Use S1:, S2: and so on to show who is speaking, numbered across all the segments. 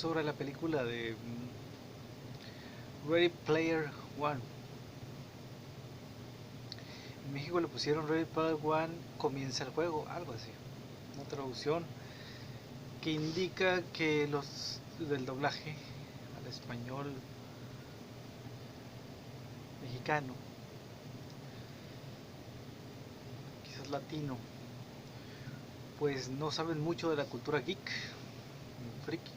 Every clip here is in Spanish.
S1: sobre la película de Ready Player One. En México le pusieron Ready Player One, comienza el juego, algo así. Una traducción que indica que los del doblaje al español mexicano, quizás latino, pues no saben mucho de la cultura geek, friki.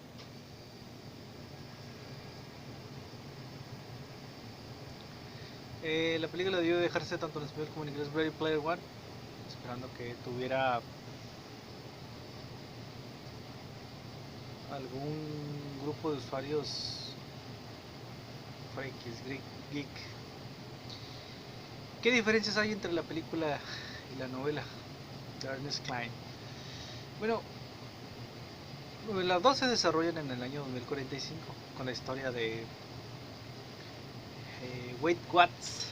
S1: La película debió dejarse tanto en español como en inglés Ready Player One, esperando que tuviera algún grupo de usuarios frikis, geek. ¿Qué diferencias hay entre la película y la novela de Ernest Cline? Bueno, las dos se desarrollan en el año 2045 con la historia de Wade Watts,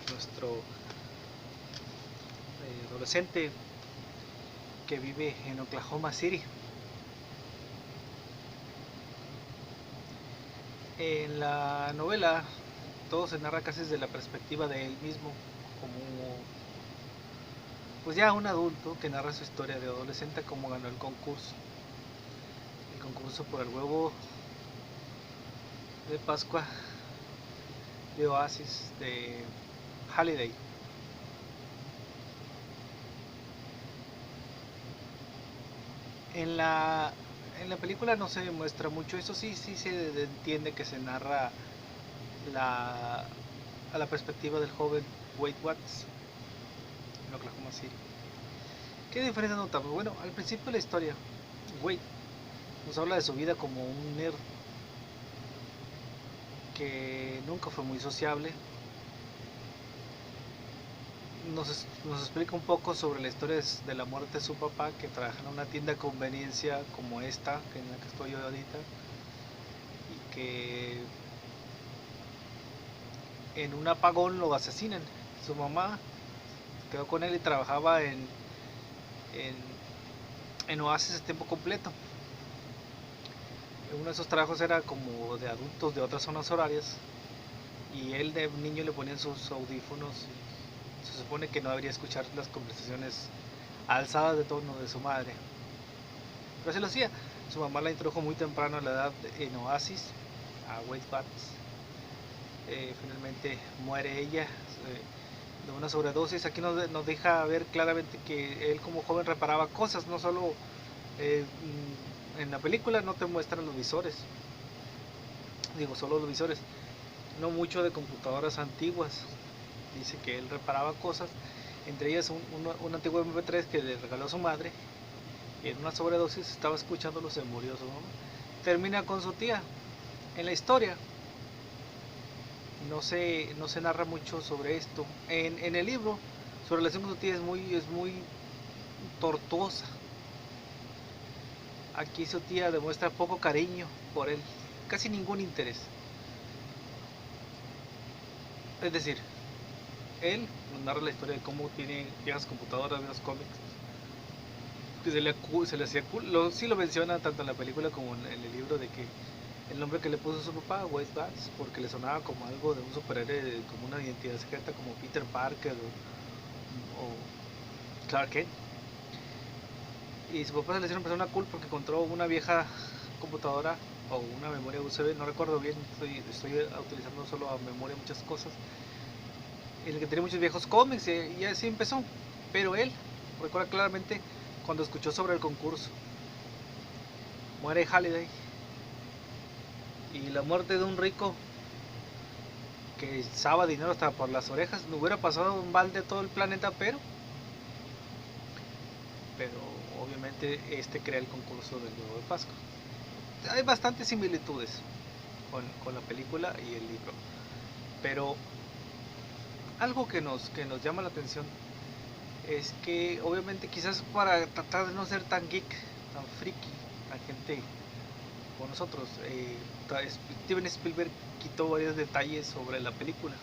S1: nuestro adolescente que vive en Oklahoma City. En la novela todo se narra casi desde la perspectiva de él mismo, como pues ya un adulto que narra su historia de adolescente, como ganó el concurso por el huevo de Pascua de Oasis de Halliday. En la, en la película no se demuestra mucho, eso sí se entiende que se narra la, a la perspectiva del joven Wade Watts en Oklahoma City. ¿Qué diferencia notamos? Bueno, al principio de la historia, Wade nos habla de su vida como un nerd que nunca fue muy sociable. Nos explica un poco sobre la historia de la muerte de su papá, que trabaja en una tienda de conveniencia como esta, que en la que estoy yo ahorita, y que en un apagón lo asesinan. Su mamá quedó con él y trabajaba en, en Oasis a tiempo completo. Uno de esos trabajos era como de adultos de otras zonas horarias, y él de niño le ponían sus audífonos y se supone que no debería escuchar las conversaciones alzadas de tono de su madre. Pero así lo hacía. Su mamá la introdujo muy temprano a la edad en Oasis, a Wade Watts. Finalmente muere ella de una sobredosis. Aquí nos deja ver claramente que él como joven reparaba cosas, no solo en la película no te muestran los visores, digo solo los visores, no mucho de computadoras antiguas. Dice que él reparaba cosas, entre ellas un antiguo MP3 que le regaló a su madre. En una sobredosis estaba escuchándolo, se murió su mamá. Termina con su tía. En la historia no se narra mucho sobre esto. En el libro, su relación con su tía es muy tortuosa. Aquí su tía demuestra poco cariño por él, casi ningún interés. Es decir, él nos narra la historia de cómo tiene viejas computadoras, viejos cómics, que se le hacía cool. Sí lo menciona tanto en la película como en el libro, de que el nombre que le puso su papá, Wade Bats, porque le sonaba como algo de un superhéroe, como una identidad secreta, como Peter Parker o Clark Kent. Y su papá se le hicieron persona cool porque encontró una vieja computadora o una memoria USB, no recuerdo bien, estoy utilizando solo a memoria muchas cosas, en el que tenía muchos viejos cómics, y así empezó. Pero él recuerda claramente cuando escuchó sobre el concurso. Muere Halliday y la muerte de un rico que echaba dinero hasta por las orejas. No hubiera pasado un balde todo el planeta, pero obviamente este crea el concurso del huevo de Pascua. Hay bastantes similitudes con la película y el libro, pero algo que nos llama la atención es que obviamente quizás para tratar de no ser tan geek, tan friki, tan gente como nosotros, Steven Spielberg quitó varios detalles sobre la película,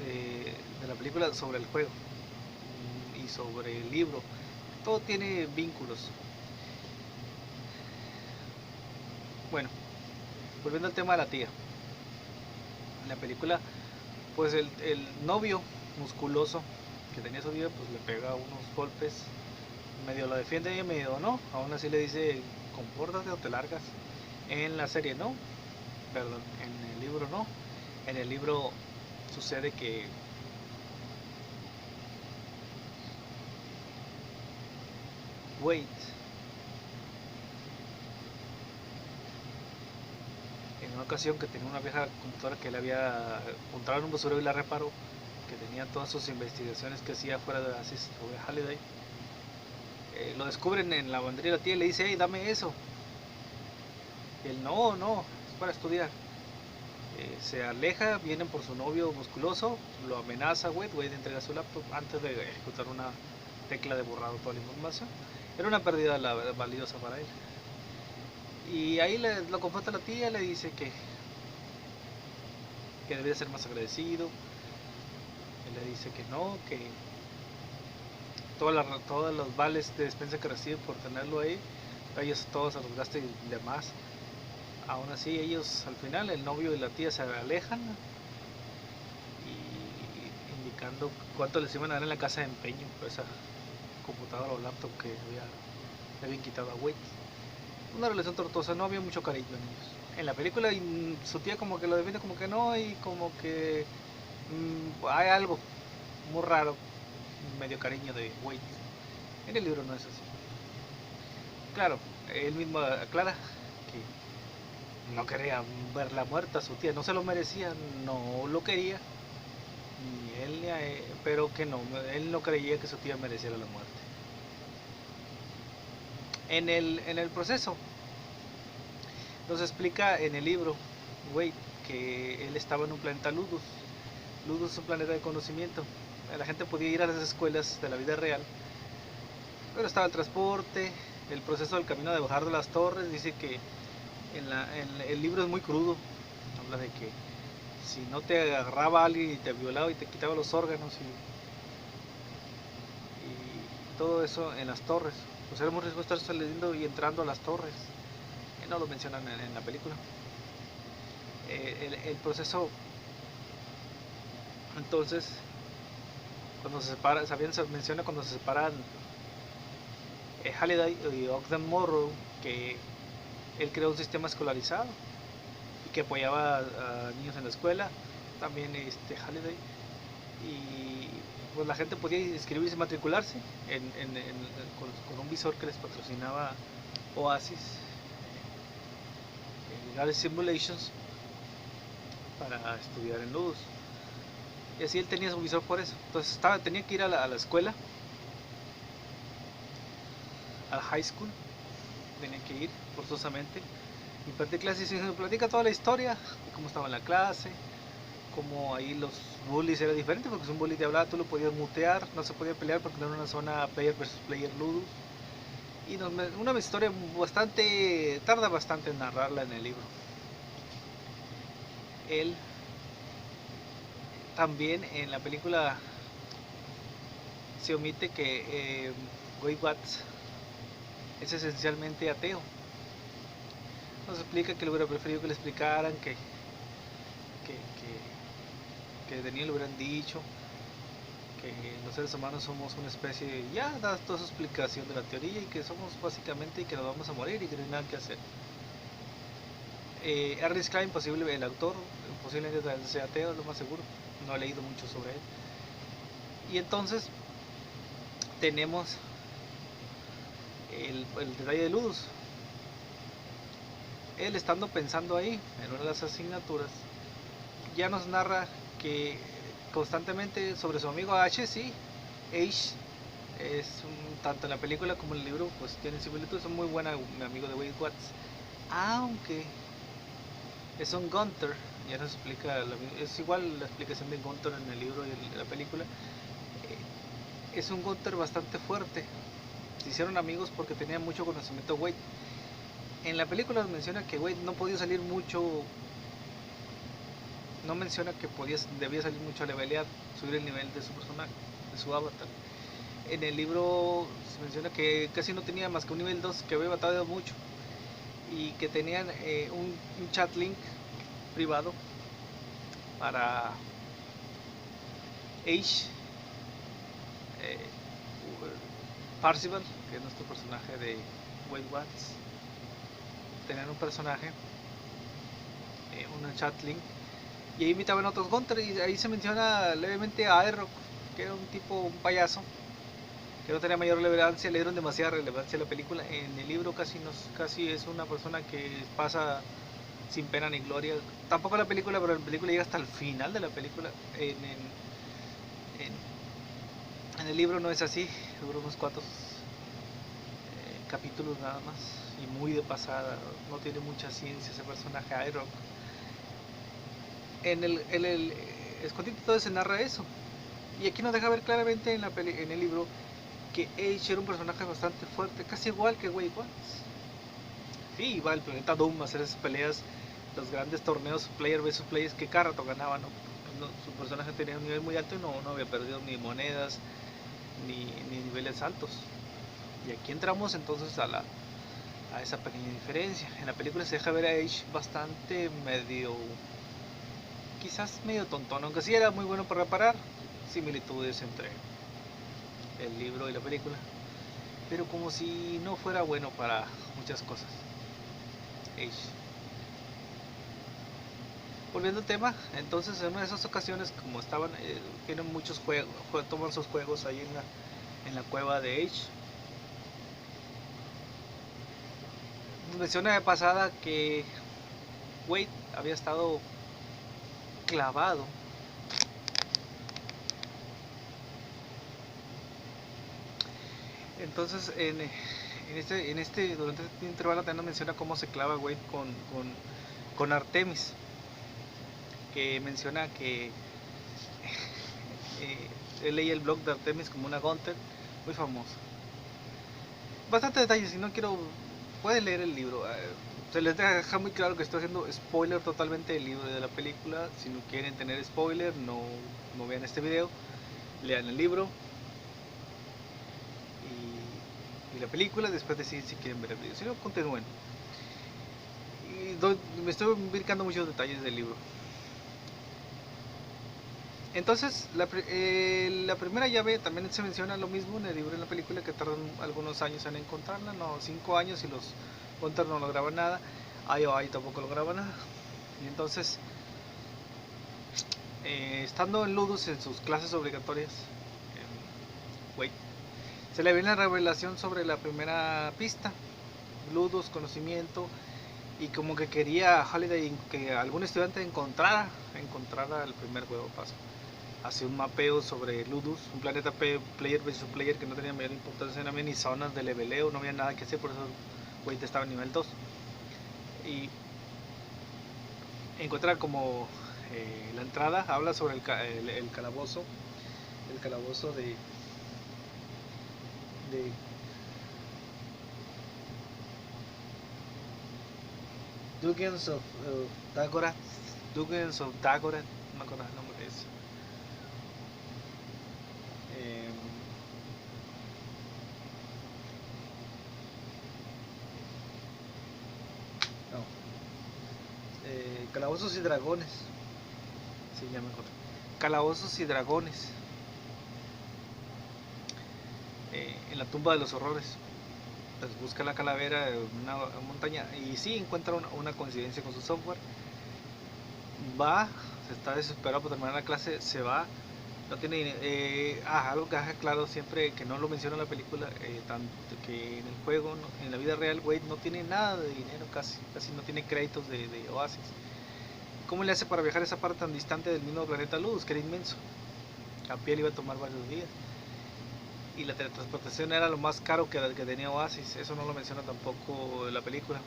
S1: de la película sobre el juego y sobre el libro. Todo tiene vínculos. Bueno, volviendo al tema de la tía. En la película, pues el novio musculoso que tenía su tía, pues le pega unos golpes, medio lo defiende y medio no, aún así le dice, compórtate o te largas. En la serie no, perdón, en el libro no. En el libro sucede que Wade, en una ocasión que tenía una vieja computadora que le había encontrado en un basurero y la reparó, que tenía todas sus investigaciones que hacía fuera de Oasis sobre Halliday, lo descubren en la lavandería de la tía y le dice, hey, dame eso. Y él, no, no, es para estudiar. Se aleja, vienen por su novio musculoso, lo amenaza Wade entrega su laptop antes de ejecutar una tecla de borrado toda la información. Era una pérdida valiosa para él. Y ahí lo confronta la tía, le dice que debería ser más agradecido. Él le dice que no, que todos los vales de despensa que recibe por tenerlo ahí, ellos todos se los gastan de más. Aún así ellos al final, el novio y la tía se alejan y indicando cuánto les iban a dar en la casa de empeño por esa computadora o laptop que le habían quitado a Wade. Una relación tortuosa, no había mucho cariño en ellos. En la película su tía como que lo defiende como que no y como que hay algo muy raro, medio cariño de Wade. En el libro no es así. Claro, él mismo aclara que no quería verla muerta, su tía no se lo merecía, no lo quería, ni él ni a él, pero que no, él no creía que su tía mereciera la muerte. En el proceso nos explica en el libro Wade que él estaba en un planeta Ludus. Ludus es un planeta de conocimiento. La gente podía ir a las escuelas de la vida real, pero estaba el transporte, el proceso del camino de bajar de las torres. Dice que en el libro es muy crudo, habla de que si no te agarraba alguien y te violaba y te quitaba los órganos y todo eso en las torres, pues era muy riesgo estar saliendo y entrando a las torres. No lo mencionan en la película. El proceso, entonces, cuando se separa, se menciona cuando se separan Halliday y Ogden Morrow, que él creó un sistema escolarizado y que apoyaba a niños en la escuela, también Halliday, y pues la gente podía inscribirse y matricularse con un visor que les patrocinaba Oasis, Galaxy Simulations, para estudiar en Ludus. Y así él tenía su visor por eso. Entonces tenía que ir a la escuela, al high school, tenía que ir forzosamente, impartir clases y se platica toda la historia de cómo estaba en la clase, cómo ahí los bullies era diferente, porque si un bully te hablaba tú lo podías mutear, no se podía pelear porque no era una zona player versus player Ludus. Y una historia bastante, tarda bastante en narrarla en el libro. Él también en la película se omite que Wade Watts es esencialmente ateo. Nos explica que le hubiera preferido que le explicaran, que Daniel le hubieran dicho que los seres humanos somos una especie, ya da toda su explicación de la teoría y que somos básicamente y que nos vamos a morir y que no hay nada que hacer. Ernest Cline, el autor, posiblemente sea ateo, lo más seguro, no he leído mucho sobre él. Y entonces tenemos el detalle de Ludus. Él estando pensando ahí en una de las asignaturas, ya nos narra que constantemente sobre su amigo H, sí, H tanto en la película como en el libro pues tienen similitudes, es muy buena mi amigo de Wade Watts, aunque es un Gunther, ya nos explica, es igual la explicación de Gunther en el libro y en la película, es un Gunther bastante fuerte, se hicieron amigos porque tenía mucho conocimiento Wade. En la película menciona que Wade no podía salir mucho, no menciona que debía salir mucho a levelear, subir el nivel de su personaje, de su avatar. En el libro se menciona que casi no tenía más que un nivel 2, que había batallado mucho. y que tenían un chat link privado para Ace Parzival, que es nuestro personaje de Wade Watts. Tenían un personaje, un chat link, y ahí invitaban a otros Gunter, y ahí se menciona levemente a Aerok, que era un tipo, un payaso, que no tenía mayor relevancia, le dieron demasiada relevancia a la película. En el libro casi es una persona que pasa sin pena ni gloria. Tampoco la película, pero la película llega hasta el final de la película. En el libro no es así, dura unos cuantos capítulos nada más, y muy de pasada, no tiene mucha ciencia ese personaje Aerok. En el escondite todo se narra eso, y aquí nos deja ver claramente en el libro que Ace era un personaje bastante fuerte, casi igual que Wade Watts. Sí, iba al planeta Doom a hacer esas peleas, los grandes torneos player vs player que cada rato ganaba, ¿no? Su personaje tenía un nivel muy alto y no había perdido ni monedas ni niveles altos. Y aquí entramos entonces a esa pequeña diferencia. En la película se deja ver a Ace bastante quizás medio tontón, aunque sí era muy bueno para reparar similitudes entre el libro y la película, pero como si no fuera bueno para muchas cosas. Ace. Volviendo al tema, entonces en una de esas ocasiones, como estaban, tienen muchos juegos, toman sus juegos ahí en la cueva de Ace. Menciona de pasada que Wade había estado clavado entonces durante este intervalo también nos menciona cómo se clava Wade con Artemis, que menciona que él leía el blog de Artemis como una Gunter muy famosa. Bastante detalles, si no quiero, pueden leer el libro. Se les deja muy claro que estoy haciendo spoiler totalmente del libro y de la película. Si no quieren tener spoiler, no vean este video, lean el libro y la película, después deciden si quieren ver el video. Si no, continúen. Me estoy ubicando muchos detalles del libro. Entonces, la primera llave también se menciona lo mismo en el libro y en la película, que tardan algunos años en encontrarla, no 5 años, y los Gunter no lograban nada, IOI tampoco lograba nada. Y entonces, estando en Ludus en sus clases obligatorias, wait, se le viene la revelación sobre la primera pista, Ludus, conocimiento, y como que quería Halliday que algún estudiante encontrara el primer huevo paso. Hace un mapeo sobre Ludus, un planeta player versus player que no tenía mayor importancia, no había ni zonas de leveleo, no había nada que hacer, por eso Wade estaba en nivel 2. Y encuentra como la entrada, habla sobre el calabozo de Dungeons of Dagorath, Dungeons of Dagorath, no me acuerdo el nombre de eso. No, Calabozos y Dragones, sí, ya me acuerdo. Calabozos y Dragones, en la tumba de los horrores. Pues busca la calavera en una montaña y sí encuentra una coincidencia con su software. Va, se está desesperado por terminar la clase, se va, no tiene algo que deja claro siempre, que no lo menciona en la película, tanto que en el juego, en la vida real, Wade no tiene nada de dinero, casi no tiene créditos de Oasis. ¿Cómo le hace para viajar a esa parte tan distante del mismo planeta Luz, que era inmenso? A pie le iba a tomar varios días. Y la teletransportación era lo más caro que tenía Oasis, eso no lo menciona tampoco la película.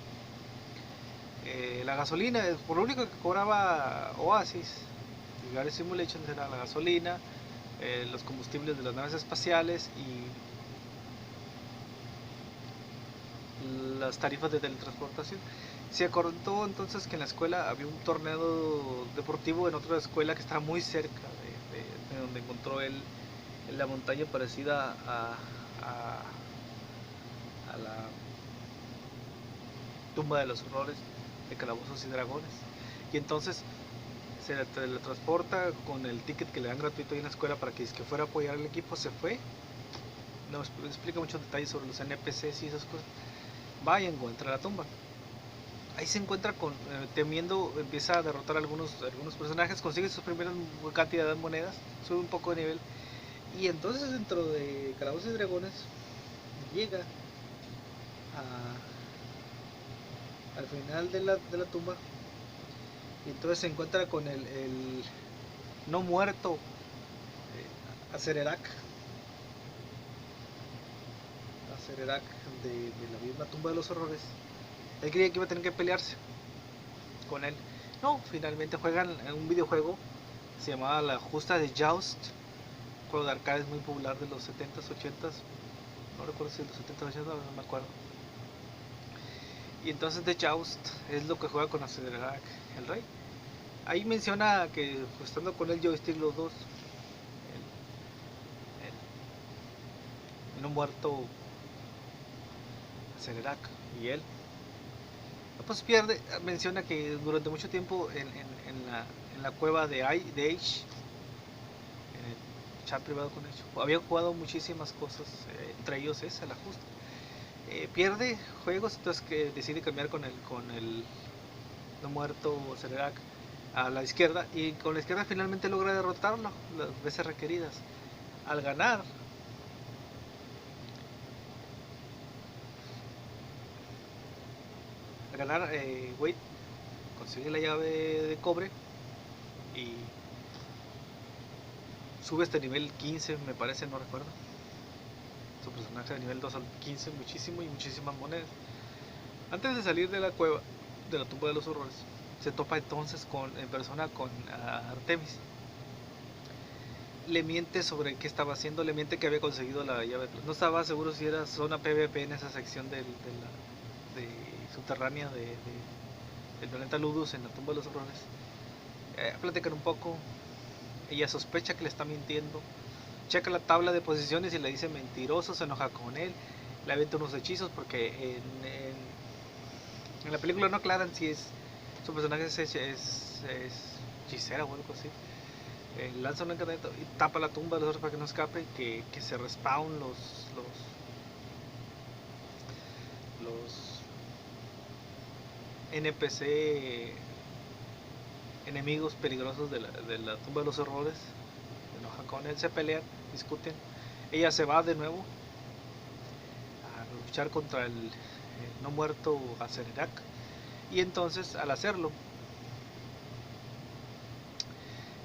S1: La gasolina, por lo único que cobraba Oasis, Gary Simulations, era la gasolina, los combustibles de las naves espaciales y las tarifas de teletransportación. Se acordó entonces que en la escuela había un torneo deportivo en otra escuela que estaba muy cerca de donde encontró él, en la montaña parecida a la tumba de los horrores de Calabozos y Dragones. Y entonces se teletransporta con el ticket que le dan gratuito ahí en la escuela para que fuera a apoyar al equipo. Se fue, nos explica muchos detalles sobre los NPCs y esas cosas. Va y encuentra la tumba. Ahí se encuentra con, temiendo, empieza a derrotar a algunos personajes, consigue sus primeras cantidad de monedas, sube un poco de nivel. Y entonces dentro de Calabozos y Dragones llega al final de la tumba. Y entonces se encuentra con el no muerto Acererak de la misma tumba de los horrores. Él creía que iba a tener que pelearse con él. No, finalmente juegan en un videojuego, se llamaba La Justa de Joust, un juego de arcade muy popular de los 70s, 80s, no recuerdo si de los 70s, 80s, no me acuerdo. Y entonces The Joust es lo que juega con Acererak, el rey. Ahí menciona que pues, estando con el joystick los dos, el no muerto Acererak y él, pues pierde, menciona que durante mucho tiempo en la cueva de Age, en el chat privado con ellos, habían jugado muchísimas cosas, entre ellos esa, la justa. Pierde juegos, entonces que decide cambiar con el no muerto Acererak a la izquierda, y con la izquierda finalmente logra derrotarlo las veces requeridas. Al ganar, Wade consigue la llave de cobre y sube hasta nivel 15, me parece, no recuerdo. Su personaje de nivel 2 al 15, muchísimo y muchísimas monedas. Antes de salir de la cueva, de la tumba de los horrores, se topa entonces en persona con Artemis. Le miente sobre qué estaba haciendo, le miente que había conseguido la llave. No estaba seguro si era zona PvP en esa sección de subterránea del planeta Ludus en la tumba de los horrores. Platican un poco. Ella sospecha que le está mintiendo. Checa la tabla de posiciones y le dice mentiroso, se enoja con él, le avienta unos hechizos porque en la película no aclaran si su personaje es hechicera o algo así. Lanza un encantamiento y tapa la tumba de los otros para que no escape, que se respawn los NPC enemigos peligrosos de la tumba de los horrores. Se enoja con él, se pelean, discuten. Ella se va de nuevo a luchar contra el no muerto Acererak. Y entonces, al hacerlo,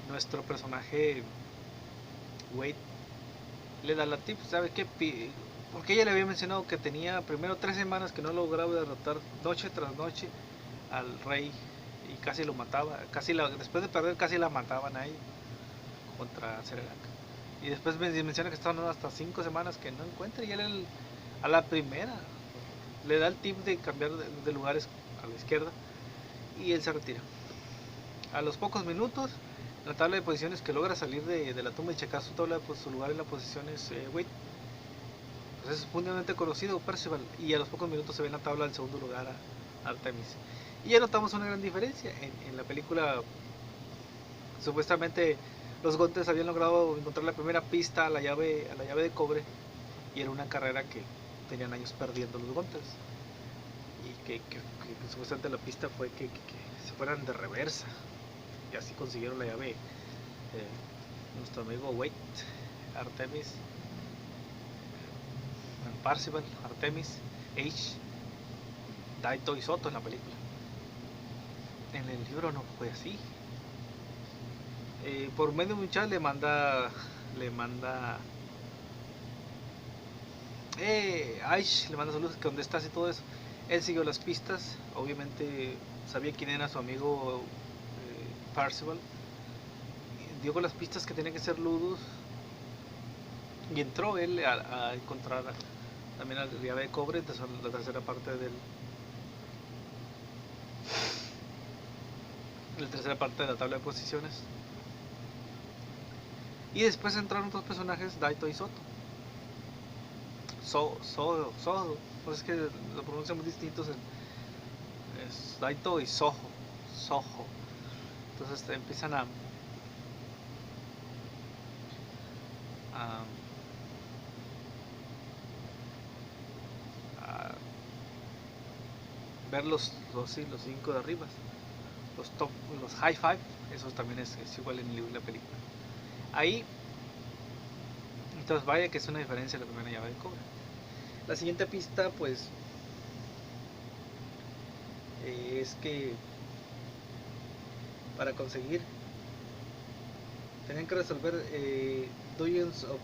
S1: nuestro personaje Wade le da la tip, ¿sabe qué? Porque ella le había mencionado que tenía primero 3 semanas que no lograba derrotar noche tras noche al rey y casi lo mataba, después de perder casi la mataban ahí contra Acererak. Y después menciona que estaban hasta 5 semanas que no encuentra, y él a la primera le da el tip de cambiar de lugares a la izquierda y él se retira. A los pocos minutos, en la tabla de posiciones que logra salir de la tumba y checar su tabla, pues su lugar en la posición es Wade. Pues es mundialmente conocido Percival, y a los pocos minutos se ve en la tabla del segundo lugar a Artemis. Y ya notamos una gran diferencia. En la película, supuestamente los Gontes habían logrado encontrar la primera pista a la llave de cobre, y era una carrera que tenían años perdiendo los Gontes. Y que supuestamente la pista fue que se fueran de reversa, y así consiguieron la llave. Nuestro amigo Wade, Artemis, Parcival, Artemis, H, Daito y Soto en la película. En el libro no fue así. Por medio de un chat le manda Aish le manda saludos, que dónde estás y todo eso. Él siguió las pistas, obviamente sabía quién era su amigo Parcival, dio con las pistas que tenía que ser Ludus, y entró él a encontrar también la llave de cobre, la tercera parte de la tabla de posiciones. Y después entraron otros personajes, Daito y Soto. Sodo, pues es que lo pronunciamos distintos Daito y Soho. Entonces empiezan a, a ver los 5 de arriba, los top, los high five. Eso también es igual en el libro y la película. Ahí, entonces vaya que es una diferencia la primera llave de cobre. La siguiente pista, pues, es que para conseguir tenían que resolver Dungeons of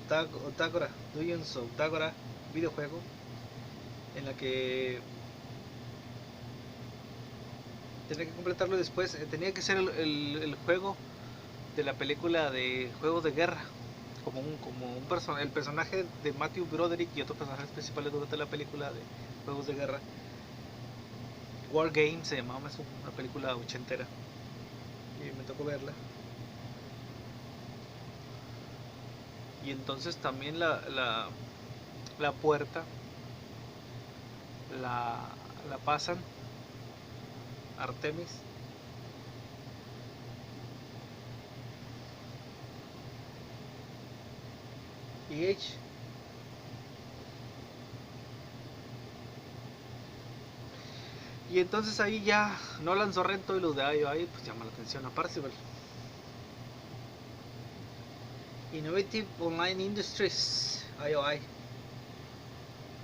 S1: Dagora, videojuego en la que tenía que completarlo después. Tenía que ser el juego de la película de Juegos de Guerra, como un el personaje de Matthew Broderick y otros personajes principales durante la película de Juegos de Guerra. War Games se llamaba, es una película ochentera y me tocó verla. Y entonces también la puerta la pasan Artemis y H. Y entonces ahí ya Nolan Sorrento y los de IOI pues llama la atención a Parzival. Innovative Online Industries, IOI,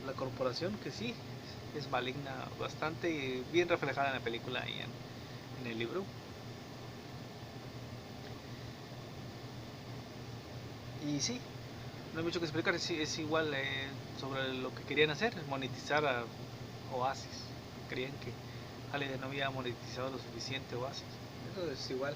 S1: la corporación que sí es maligna bastante y bien reflejada en la película y en el libro. Y sí, no hay mucho que explicar, es igual sobre lo que querían hacer, monetizar a Oasis. Creían que Halliday no había monetizado lo suficiente Oasis. Eso es igual.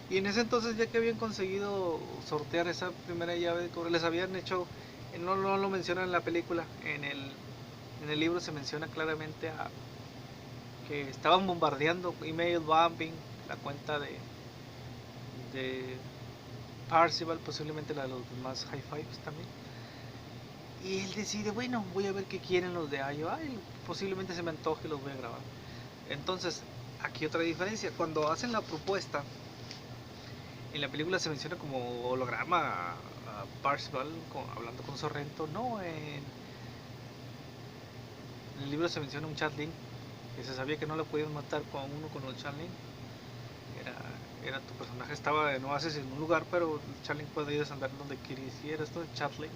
S1: Y en ese entonces, ya que habían conseguido sortear esa primera llave de cobre, les habían hecho, no lo mencionan en la película, en el libro se menciona claramente que estaban bombardeando, email bombing, la cuenta de Parzival, posiblemente la de los demás high fives también. Y él decide, bueno, voy a ver qué quieren los de IOI, posiblemente se me antoje y los voy a grabar. Entonces, aquí otra diferencia, cuando hacen la propuesta, en la película se menciona como holograma a Parzival hablando con Sorrento, no, en el libro se menciona un chatlink, que se sabía que no lo podían matar con el chatlink. Era tu personaje estaba en Oasis en un lugar, pero el chatlink podías andar donde quisieras, todo el chatlink.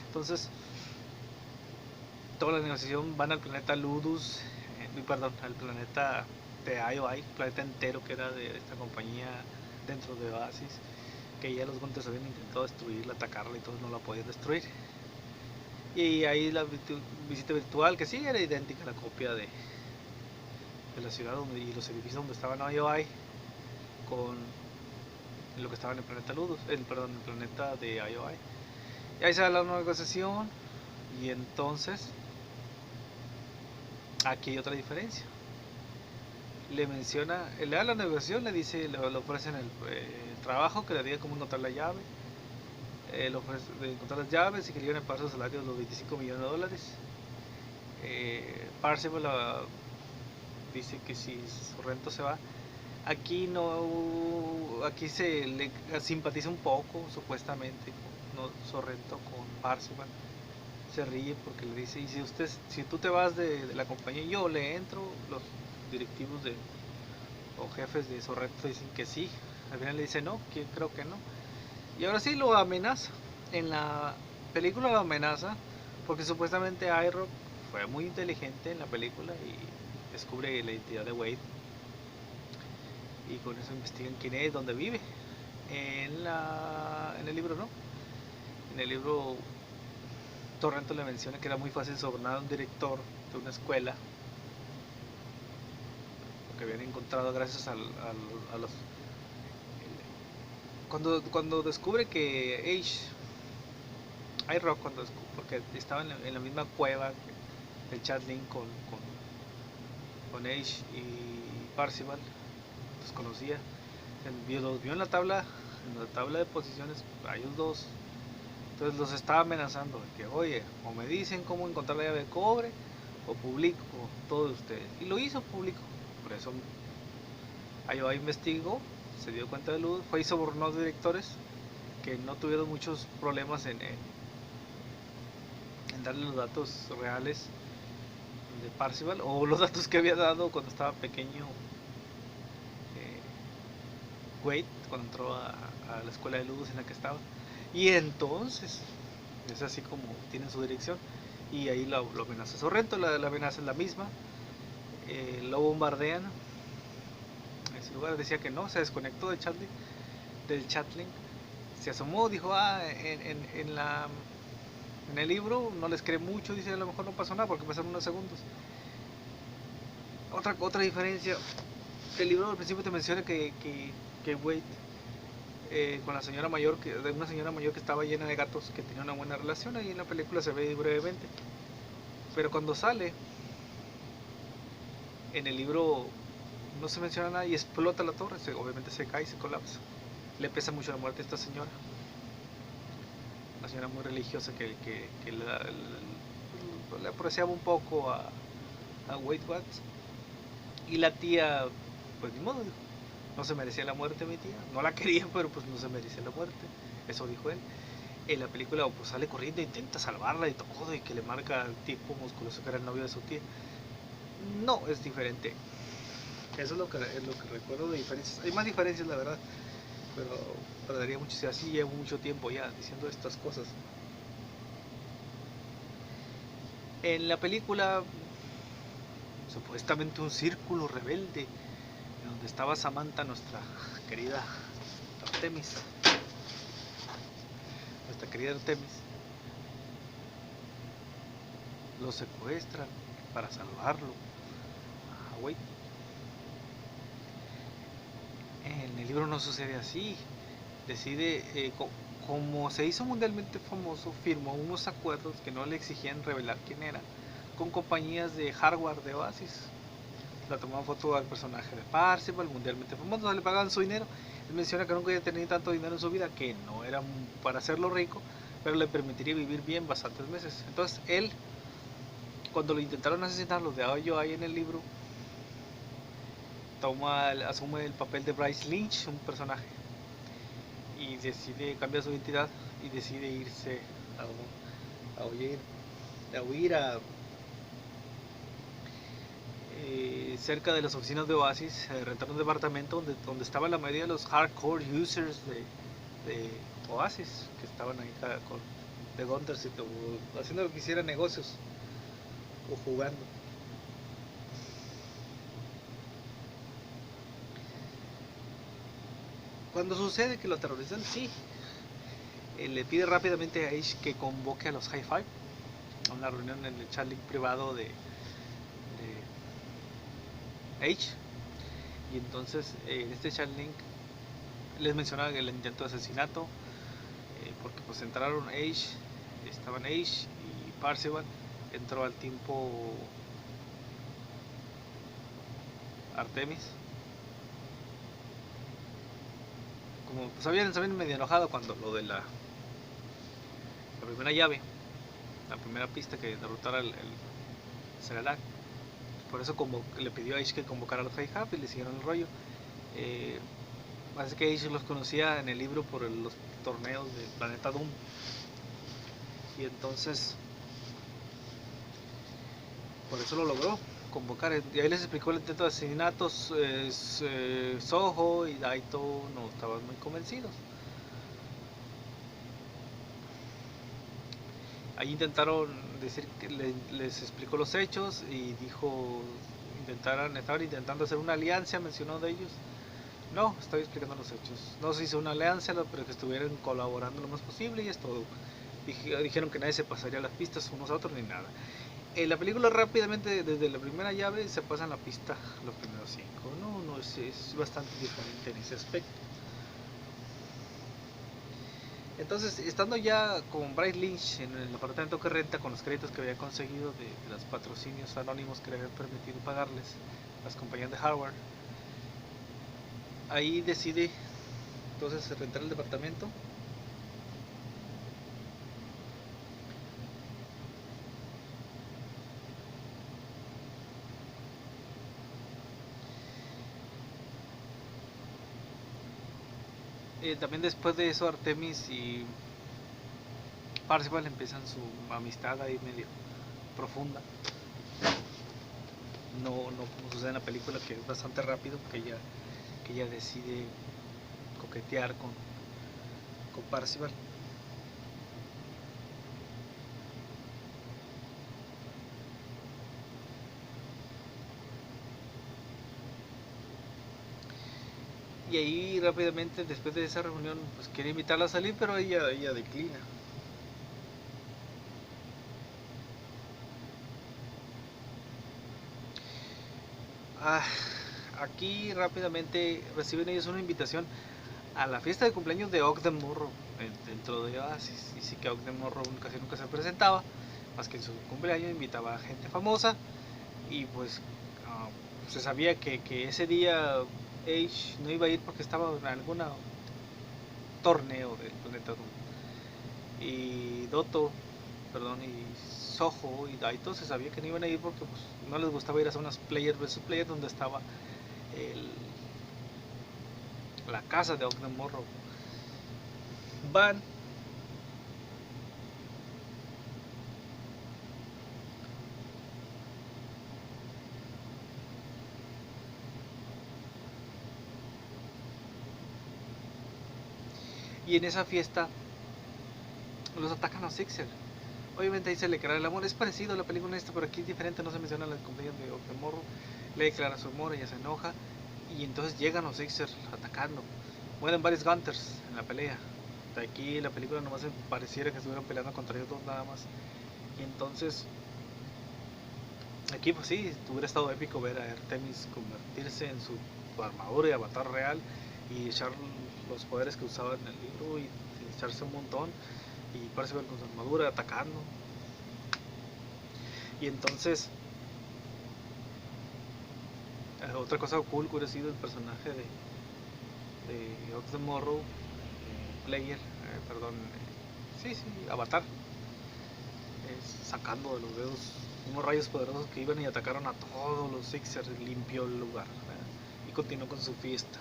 S1: Entonces, toda la negociación van al planeta Ludus, perdón, al planeta de IOI, planeta entero que era de esta compañía dentro de Oasis, que ya los guantes habían intentado destruirla, atacarla y todos no la podían destruir. Y ahí la visita virtual, que sí era idéntica a la copia de la ciudad y los edificios donde estaban IOI, con lo que estaba en el planeta Ludus, el planeta de IOI. Y ahí se da la negociación, y entonces aquí hay otra diferencia. Le da la negociación, le dice, le ofrecen el trabajo, que le diga cómo encontrar la llave, le ofrece de encontrar las llaves y que le iban a pagar su salario de los 25 millones de dólares. Parzival dice que si Sorrento se va, aquí se le simpatiza un poco supuestamente Sorrento con Parzival. Se ríe porque le dice, y si tú te vas de la compañía, yo le entro. Los directivos o jefes de Sorrento dicen que sí. Al final le dice no, que creo que no. Y ahora sí lo amenaza. En la película lo amenaza porque supuestamente iRock fue muy inteligente en la película y descubre la identidad de Wade. Y con eso investigan quién es, dónde vive. En el libro no. En el libro Sorrento le menciona que era muy fácil sobornar a un director de una escuela, que habían encontrado gracias a los... Cuando descubre que iRock, porque estaba en la misma cueva del chatlink con con Ace y Parzival, los conocía, los vio en la tabla de posiciones a ellos dos. Entonces los estaba amenazando de que, oye, o me dicen cómo encontrar la llave de cobre o publico todo de ustedes. Y lo hizo público. Por eso Ayoa investigó, se dio cuenta de luz, fue y sobornó a los directores que no tuvieron muchos problemas en darle los datos reales de Parzival o los datos que había dado cuando estaba pequeño Wade, cuando entró a la escuela de luz en la que estaba. Y entonces es así como tienen su dirección. Y ahí lo amenaza Sorrento, la amenaza es la misma. Lo bombardean. En ese lugar decía que no, se desconectó del chatlink. Se asomó, dijo, en el libro no les cree mucho, dice, a lo mejor no pasó nada porque pasaron unos segundos. Otra diferencia, el libro al principio te menciona que Wade con la señora mayor, de una señora mayor que estaba llena de gatos, que tenía una buena relación, ahí en la película se ve brevemente. Pero cuando sale, en el libro no se menciona nada y explota la torre, obviamente se cae y se colapsa. Le pesa mucho la muerte a esta señora, una señora muy religiosa que le apreciaba un poco a Wade Watts. Y la tía, pues ni modo, no se merecía la muerte mi tía, no la quería, pero pues no se merecía la muerte, eso dijo él. En la película pues sale corriendo, intenta salvarla y todo, y que le marca al tipo musculoso que era el novio de su tía. No, es diferente. Eso es lo que recuerdo de diferencias. Hay más diferencias, la verdad, pero perdería mucho si así llevo mucho tiempo ya diciendo estas cosas. En la película, supuestamente un círculo rebelde, donde estaba Samantha, nuestra querida Artemis. Nuestra querida Artemis. Lo secuestran para salvarlo a Wade. En el libro no sucede así. Decide, como se hizo mundialmente famoso, firmó unos acuerdos que no le exigían revelar quién era, con compañías de hardware de Oasis. La tomaban foto al personaje de Parzival, mundialmente famoso, le pagaban su dinero. Él menciona que nunca había tenido tanto dinero en su vida, que no era para hacerlo rico, pero le permitiría vivir bien bastantes meses. Entonces él, cuando lo intentaron asesinar, los de Ayo ahí en el libro, asume el papel de Bryce Lynch, un personaje, y decide cambiar su identidad y decide irse a huir cerca de las oficinas de Oasis, rentar un departamento donde estaban la mayoría de los hardcore users de Oasis, que estaban ahí de Gunters haciendo lo que hiciera, negocios o jugando. Cuando sucede que lo aterrorizan, sí, le pide rápidamente a Ace que convoque a los High Five a una reunión en el chat link privado de Ace. Y entonces en este chat link les mencionaba el intento de asesinato, porque pues entraron estaban Ace y Parzival, entró al tiempo Artemis. Como pues habían medio enojado cuando lo de la primera llave, la primera pista que derrotara el Ceralac. Por eso le pidió a Ace que convocara a los High Hub y le siguieron el rollo. Parece que Ace los conocía en el libro por los torneos del Planeta Doom. Y entonces, por eso lo logró convocar. Y ahí les explicó el intento de asesinatos. Soho y Daito no estaban muy convencidos. Ahí intentaron decir que les explicó los hechos y dijo, estaban intentando hacer una alianza, mencionó de ellos. No, estoy explicando los hechos. No se hizo una alianza, pero que estuvieran colaborando lo más posible y es todo. Dijeron que nadie se pasaría las pistas unos a otros ni nada. En la película rápidamente, desde la primera llave, se pasan la pista los primeros 5. Es bastante diferente en ese aspecto. Entonces, estando ya con Bryce Lynch en el apartamento que renta con los créditos que había conseguido de los patrocinios anónimos que le habían permitido pagarles las compañías de hardware, ahí decide entonces rentar el departamento. También después de eso Artemis y Parzival empiezan su amistad ahí medio profunda. No como sucede en la película, que es bastante rápido, que ella decide coquetear con Parzival. Y ahí rápidamente, después de esa reunión, pues quiere invitarla a salir, pero ella declina. Ah, aquí rápidamente reciben ellos una invitación a la fiesta de cumpleaños de Ogden Morrow. Dentro de Oasis, y sí que Ogden Morrow casi nunca se presentaba, más que en su cumpleaños invitaba a gente famosa. Y pues se sabía que ese día Age no iba a ir porque estaba en algún torneo del planeta Doom. Y Doto, perdón, y Soho y Daito se sabía que no iban a ir porque pues, no les gustaba ir a unas player versus player donde estaba el, la casa de Ogden Morrow. Van. Y en esa fiesta los atacan a Sixer. Obviamente ahí se le declara el amor. Es parecido a la película esta, pero aquí es diferente. No se menciona la cumpleaños de Ogden Morrow. Le declara su amor, ella se enoja. Y entonces llegan los Sixers atacando. Mueren varios Gunters en la pelea. De aquí la película nomás pareciera que estuvieran peleando contra ellos dos nada más. Y entonces, aquí pues sí, hubiera estado épico ver a Artemis convertirse en su armadura y avatar real y echar los poderes que usaba en el libro y echarse un montón. Y Percival con su armadura atacando. Y entonces, otra cosa cool que hubiera sido el personaje de Ox Morrow, Player, perdón, sí, Avatar, sacando de los dedos unos rayos poderosos que iban y atacaron a todos los Sixers, limpió el lugar, y continuó con su fiesta.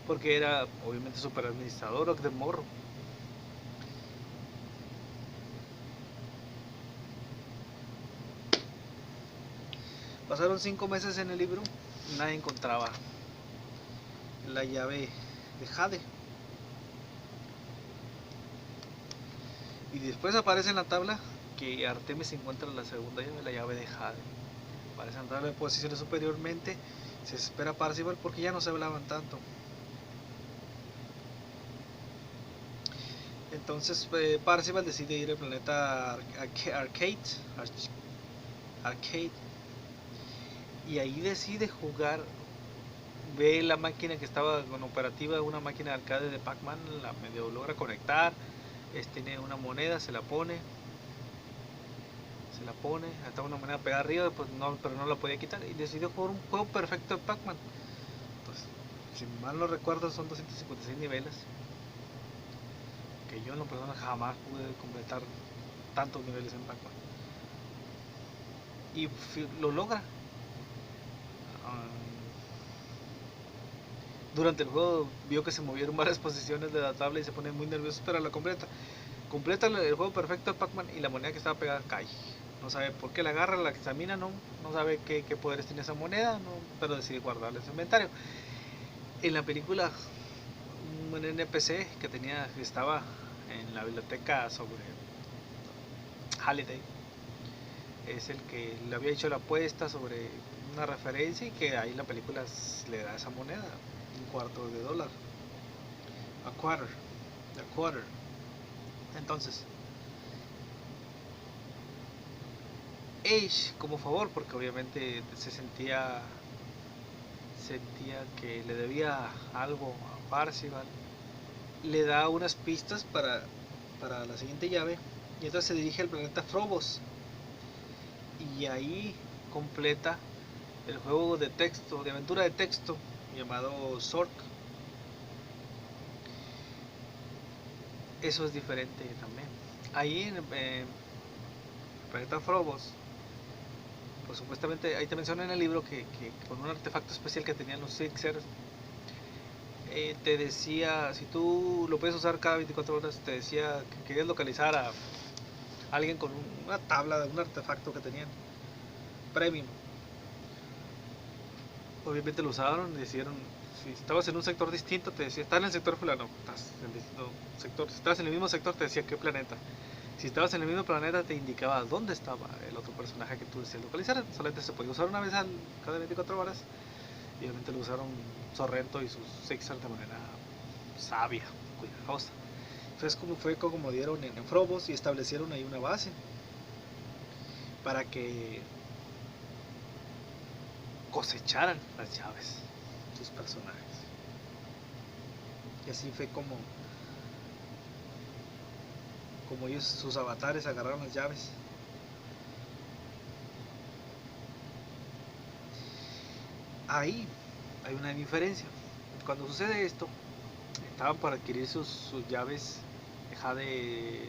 S1: Porque era obviamente super administrador Ox Morrow. Pasaron 5 meses en el libro, nadie encontraba la llave de Jade. Y después aparece en la tabla que Artemis encuentra la segunda llave, la llave de Jade. Aparece en la tabla de posiciones superiormente. Se espera Parzival porque ya no se hablaban tanto. Entonces Parzival decide ir al planeta Arcade. Y ahí decide jugar. Ve la máquina que estaba con operativa, una máquina de arcade de Pac-Man, la medio logra conectar. Tiene una moneda, se la pone, estaba una moneda pegada arriba, pues no, pero no la podía quitar y decidió jugar un juego perfecto de Pac-Man. Entonces, si mal no recuerdo, son 256 niveles, que yo en lo personal jamás pude completar tantos niveles en Pac-Man. Y lo logra. Durante el juego vio que se movieron varias posiciones de la tabla y se pone muy nervioso, pero la completa el juego perfecto de Pac-Man y la moneda que estaba pegada cae. No sabe por qué la agarra, la examina, no sabe qué poderes tiene esa moneda, pero decide guardarla en su inventario. En la película, un NPC que estaba en la biblioteca sobre Halliday es el que le había hecho la apuesta sobre una referencia y que ahí la película le da esa moneda, $0.25. A quarter. Entonces, Age, como favor, porque obviamente se sentía sentía que le debía algo a Parzival, le da unas pistas para la siguiente llave y entonces se dirige al planeta Frobos y ahí completa el juego de texto, de aventura de texto llamado Zork. Eso es diferente también. Ahí en el planeta Frobos, pues supuestamente ahí te menciona en el libro que con un artefacto especial que tenían los Sixers, te decía, si tú lo puedes usar cada 24 horas, te decía que querías localizar a alguien con una tabla de un artefacto que tenían premium. Obviamente lo usaron y decidieron, si estabas en un sector distinto, te decía, estás en el sector fulano, estás en distinto sector. Si estabas en el mismo sector, te decía qué planeta. Si estabas en el mismo planeta, te indicaba dónde estaba el otro personaje que tú decías localizar. Solamente se podía usar una vez cada 24 horas. Y obviamente lo usaron Sorrento y sus Sixers de manera sabia, cuidadosa. Entonces fue como dieron en Frobos y establecieron ahí una base para que cosecharan las llaves sus personajes. Y así fue como ellos, sus avatares, agarraron las llaves. Ahí hay una diferencia. Cuando sucede esto, estaban para adquirir sus llaves de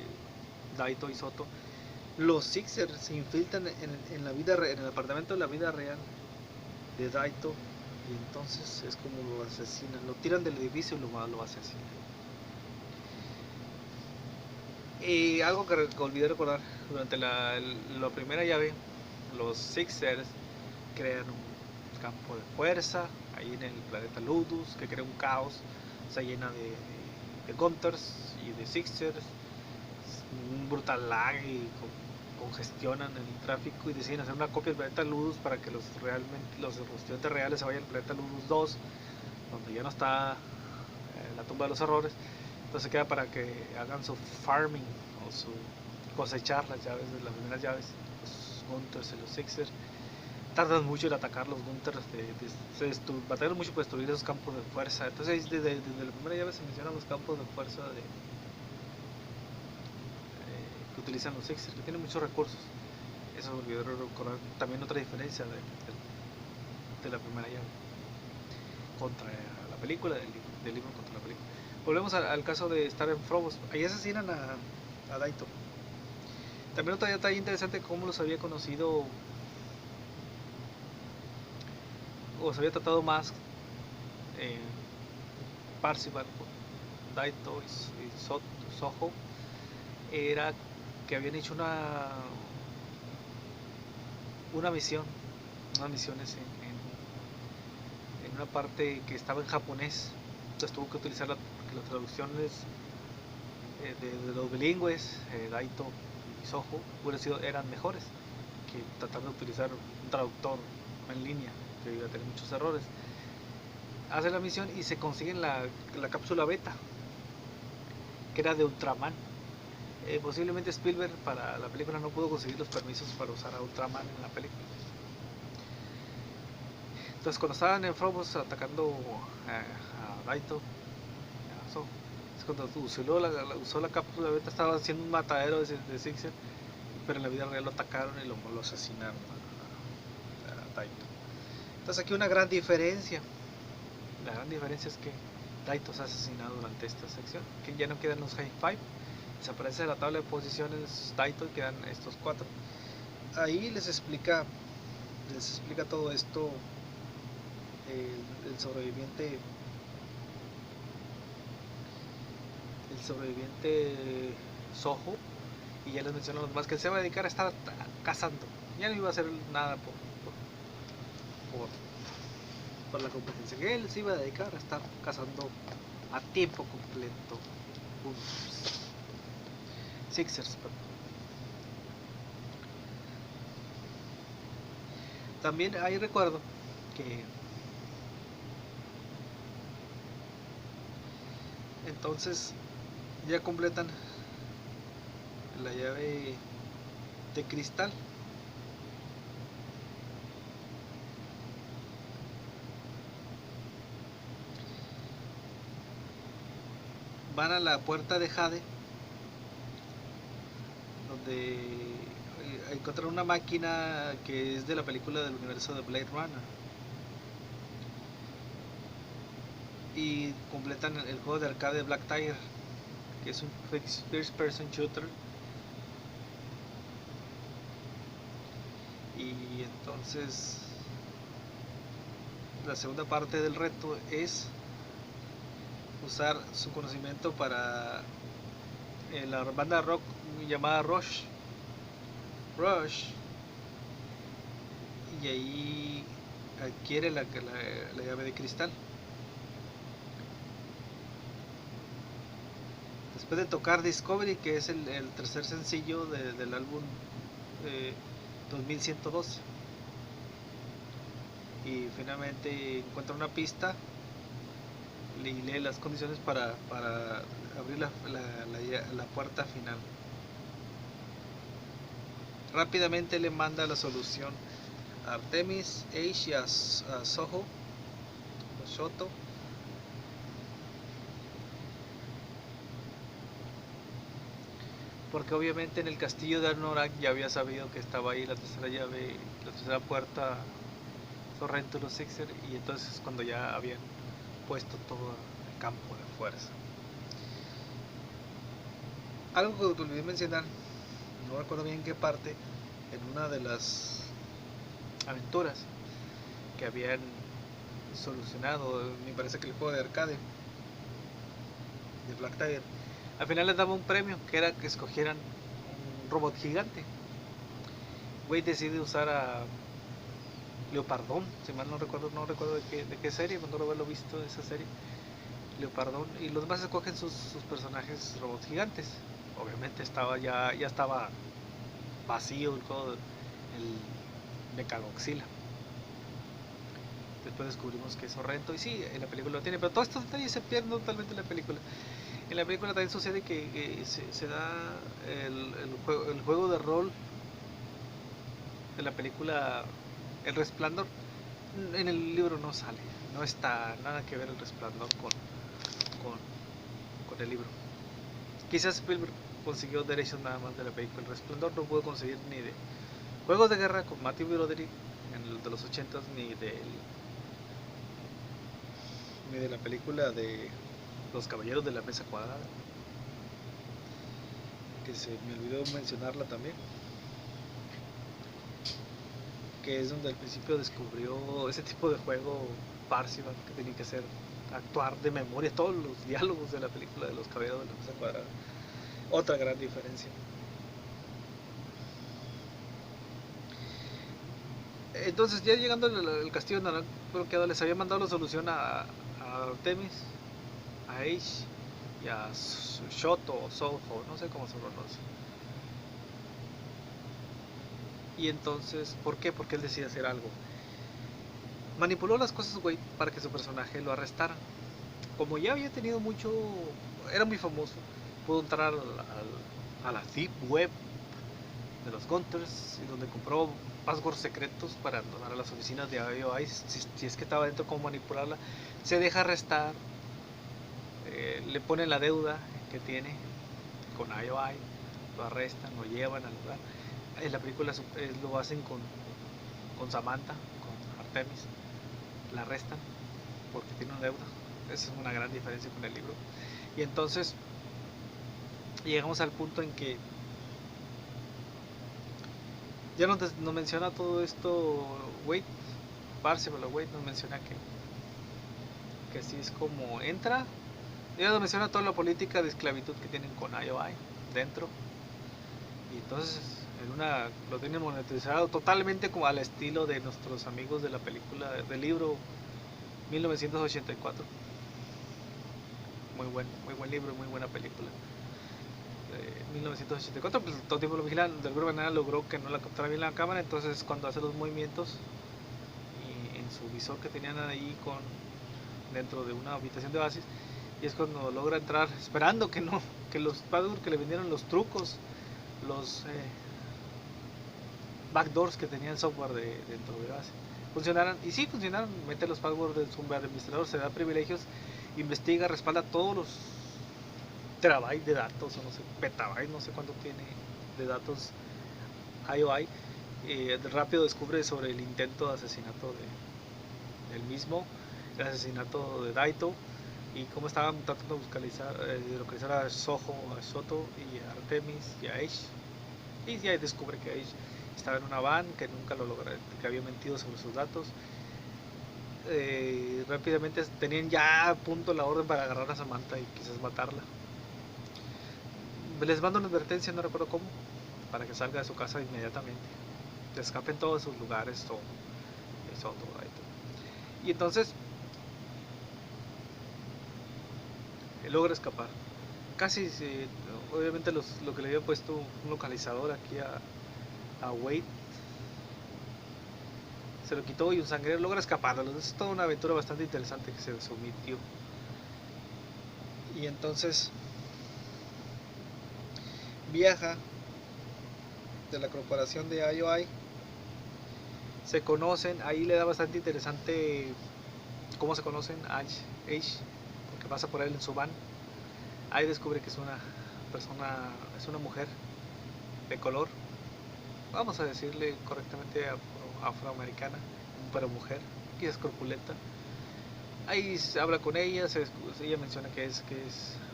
S1: Daito y Soto. Los Sixers se infiltran en la vida, en el apartamento de la vida real de Daito, y entonces es como lo asesinan, lo tiran del edificio y lo asesinan. Algo que olvidé recordar, durante la primera llave, los Sixers crean un campo de fuerza ahí en el planeta Ludus que crea un caos, se llena de Gunters y de Sixers, un brutal lag y congestionan el tráfico y deciden hacer una copia del planeta Ludus para que los estudiantes reales se vayan al planeta Ludus 2, donde ya no está la tumba de los errores. Entonces queda para que hagan su farming o su cosechar las llaves, de las primeras llaves, los Gunters y los Sixers. Tardan mucho en atacar los Gunters, batallan mucho por destruir esos campos de fuerza. Entonces desde la primera llave se mencionan los campos de fuerza que utilizan los Sixers, que tienen muchos recursos. Eso me olvidó recordar también otra diferencia de la primera llave contra la película, del libro contra la película. Volvemos al caso de estar en Frobos. Ahí asesinan a Daito. También otro detalle interesante, cómo los había conocido o se había tratado más Parzival con Daito y Soho, era que habían hecho una misión, unas misiones en una parte que estaba en japonés. Entonces tuvo que utilizar las traducciones de los bilingües, Daito y Soho, eran mejores que tratar de utilizar un traductor en línea, que iba a tener muchos errores. Hacen la misión y se consiguen la cápsula beta, que era de Ultraman. Posiblemente Spielberg para la película no pudo conseguir los permisos para usar a Ultraman en la película. Entonces cuando estaban en Frobos atacando a Daito, a Soho, es cuando usó la cápsula beta, estaba haciendo un matadero de Sixer, pero en la vida real lo atacaron y lo asesinaron a Daito. Entonces aquí una gran diferencia. La gran diferencia es que Daito se ha asesinado durante esta sección, que ya no quedan los High Five, desaparece de la tabla de posiciones Daito y quedan estos 4. Ahí les explica todo esto el sobreviviente Soho, y ya les menciono los demás que él se va a dedicar a estar cazando, ya no iba a hacer nada por la competencia, que él se iba a dedicar a estar cazando a tiempo completo Sixers. También hay recuerdo que entonces ya completan la llave de cristal. van a la puerta de Jade, donde encuentran una máquina que es de la película del universo de Blade Runner, y completan el juego de arcade Black Tiger, que es un first person shooter. Y entonces la segunda parte del reto es usar su conocimiento para la banda rock llamada Rush, y ahí adquiere la llave de cristal. Después de tocar Discovery, que es el tercer sencillo del álbum 2112, y finalmente encuentra una pista y lee las condiciones para abrir la puerta final. Rápidamente le manda la solución a Artemis, Ace y a Soho, o Shoto, porque obviamente en el castillo de Arnorak ya había sabido que estaba ahí la tercera llave, la tercera puerta Sorrento y los Sixer, y entonces cuando ya habían puesto todo el campo de fuerza. Algo que te olvidé mencionar, no recuerdo bien qué parte, en una de las aventuras que habían solucionado, me parece que el juego de arcade de Black Tiger, al final les daba un premio que era que escogieran un robot gigante. Wade decide usar a Leopardón, si mal no recuerdo de qué serie, cuando no haberlo visto esa serie, Leopardón, y los demás escogen sus personajes robots gigantes. Obviamente ya estaba vacío el juego, el Mechagodzilla. Después descubrimos que es Sorrento, y sí, en la película lo tiene, pero todos estos detalles se pierden totalmente en la película. En la película también sucede que se da el juego de rol de la película El Resplandor. En el libro no sale, no está nada que ver El Resplandor con el libro. Quizás Spielberg consiguió derechos nada más de la película El Resplandor, no pudo conseguir ni de Juegos de Guerra con Matthew Broderick en el de los 80s, ni de la película de Los Caballeros de la Mesa Cuadrada, que se me olvidó mencionarla también, que es donde al principio descubrió ese tipo de juego Parzival, que tenía que hacer actuar de memoria todos los diálogos de la película de Los Caballeros de la Mesa Cuadrada. Otra gran diferencia. Entonces, ya llegando al castillo de Naranjo, les había mandado la solución a Artemis, a Ace y a Shoto o Soho, no sé cómo se pronuncia. Y entonces, ¿por qué? Porque él decide hacer algo. Manipuló las cosas, güey, para que su personaje lo arrestara. Como ya había tenido mucho, era muy famoso, pudo entrar a la Deep Web de los Gunters, y donde compró passwords secretos para donar a las oficinas de IOI. Si es que estaba dentro, cómo manipularla. Se deja arrestar, le ponen la deuda que tiene con IOI, lo arrestan, lo llevan al lugar. En la película lo hacen con Samantha, con Artemis, la arrestan porque tiene una deuda. Esa es una gran diferencia con el libro. Y entonces llegamos al punto en que ya nos menciona todo esto Wade, Parzival Wade nos menciona que así es como entra. Ya nos menciona toda la política de esclavitud que tienen con IOI dentro. Y entonces lo tienen monetizado totalmente como al estilo de nuestros amigos de la película, del libro 1984. Muy buen libro, muy buena película. 1984, pues todo tiempo lo vigilan, de alguna manera logró que no la captara bien la cámara, entonces cuando hace los movimientos y en su visor que tenían ahí dentro de una habitación de oasis, y es cuando logra entrar, esperando que los passwords que le vendieron, los trucos, los backdoors que tenía el software dentro de base funcionaran, y sí funcionaron. Mete los passwords de su administrador, se da privilegios, investiga, respalda todos terabyte de datos, o no sé, petabyte, no sé cuánto tiene de datos IOI. Rápido descubre sobre el intento de asesinato del mismo, el asesinato de Daito, y cómo estaban tratando de localizar a Soho, a Shoto y a Artemis y a Ace. Y ya descubre que Ace estaba en una van, que nunca lo logra, que había mentido sobre sus datos. Rápidamente tenían ya a punto la orden para agarrar a Samantha y quizás matarla. Les mando una advertencia, no recuerdo cómo, para que salga de su casa inmediatamente. Se escapen todos esos lugares, todo. Eso, todo ahí. Y entonces logra escapar. Casi, obviamente lo que le había puesto un localizador aquí a Wade, se lo quitó y un sangrero logra escapar. Es toda una aventura bastante interesante que se sometió. Y entonces viaja de la corporación de IOI. Se conocen, ahí le da bastante interesante cómo se conocen Ace, porque pasa por él en su van. Ahí descubre que es una persona, es una mujer de color, vamos a decirle correctamente afroamericana, pero mujer, y es corpulenta. Ahí se habla con ella, ella menciona que es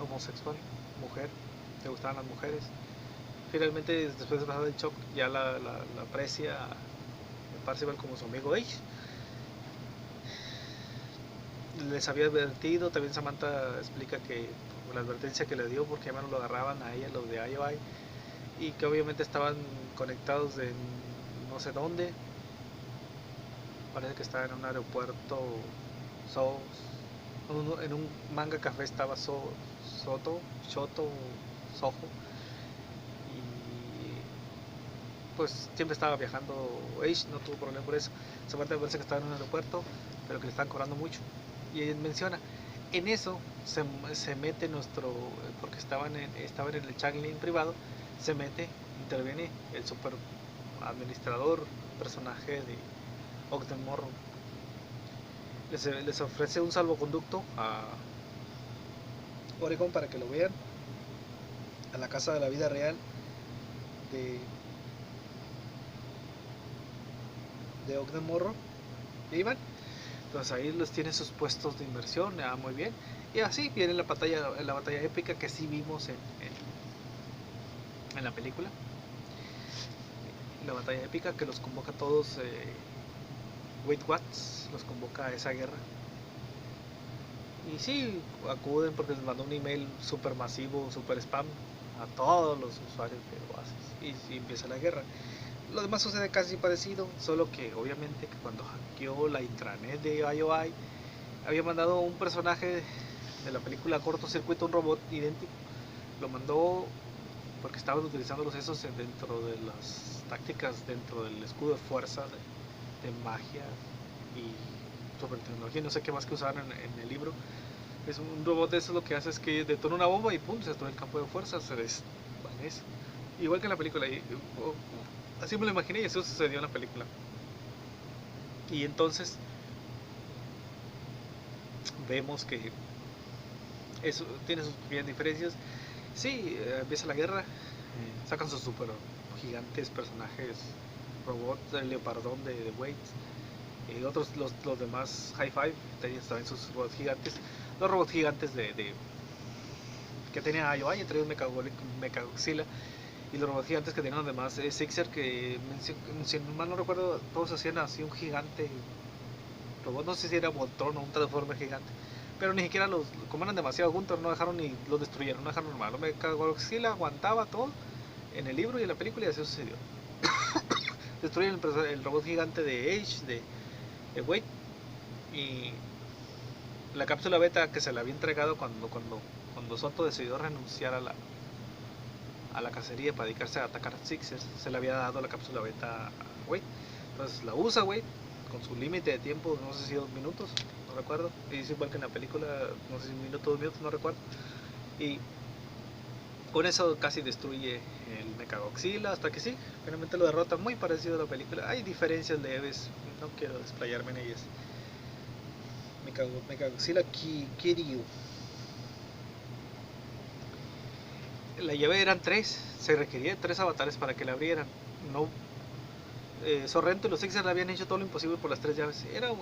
S1: homosexual, mujer, le gustaban las mujeres. Finalmente, después de pasar el shock, ya la aprecia Parcival como su amigo Ace. Les había advertido, también Samantha explica que la advertencia que le dio porque ya no lo agarraban a ella, los de IOI, y que obviamente estaban conectados de no sé dónde. Parece que estaba en un aeropuerto, so, en un manga café estaba Shoto, Soho, y pues siempre estaba viajando Ace, no tuvo problema por eso. Samantha parece que estaba en un aeropuerto, pero que le estaban cobrando mucho. Y él menciona, en eso se mete porque estaban en el Changeling privado, se mete, interviene el super administrador, personaje de Ogden Morrow. Les ofrece un salvoconducto a Oregon para que lo vean, a la casa de la vida real de Ogden Morrow. Y ahí van. Entonces ahí los tiene sus puestos de inversión, muy bien. Y así viene la batalla épica que sí vimos en la película. La batalla épica que los convoca a todos, Wade Watts los convoca a esa guerra. Y sí, acuden porque les mandó un email super masivo, super spam a todos los usuarios de Oasis. Y empieza la guerra. Lo demás sucede casi parecido, solo que obviamente que cuando hackeó la intranet de IOI, había mandado un personaje de la película Cortocircuito, un robot idéntico. Lo mandó porque estaban utilizando los esos dentro de las tácticas, dentro del escudo de fuerza de magia y super tecnología, no sé qué más que usaban en el libro. Es un robot de eso, lo que hace es que detona una bomba y pum, se destruye el campo de fuerza, se desvanece. Igual que en la película, así me lo imaginé y eso sucedió en la película. Y entonces vemos que eso tiene sus pequeñas diferencias. Sí, empieza la guerra, sacan sus super gigantes personajes, robot, el leopardón de Wade, otros los demás High Five tenían también sus robots gigantes, los robots gigantes que tenía IOI, entre ellos Mechagodzilla, y los robots gigantes que tenían además Sixer, que si mal no recuerdo todos hacían así un gigante robot, no sé si era Voltron o un Transformer gigante, pero ni siquiera como eran demasiado juntos, no dejaron ni los destruyeron, no dejaron normal. Mechagodzilla aguantaba todo en el libro y en la película y así sucedió. Destruyen el robot gigante de Age, de Wade, y la cápsula beta que se le había entregado cuando Soto decidió renunciar a la cacería para dedicarse a atacar a Sixers, se le había dado la cápsula beta a Wade. Entonces la usa Wade con su límite de tiempo, no sé si 2 minutos, no recuerdo. Y es igual que en la película, no sé si 1 minuto, 2 minutos, no recuerdo. Y con eso casi destruye el Mechagodzilla hasta que sí, finalmente lo derrota, muy parecido a la película. Hay diferencias leves, no quiero desplayarme en ellas. Mechagodzilla Kiryu. La llave eran 3, se requería 3 avatares para que la abrieran. No, Sorrento y los Sixers le habían hecho todo lo imposible por las 3 llaves. Era un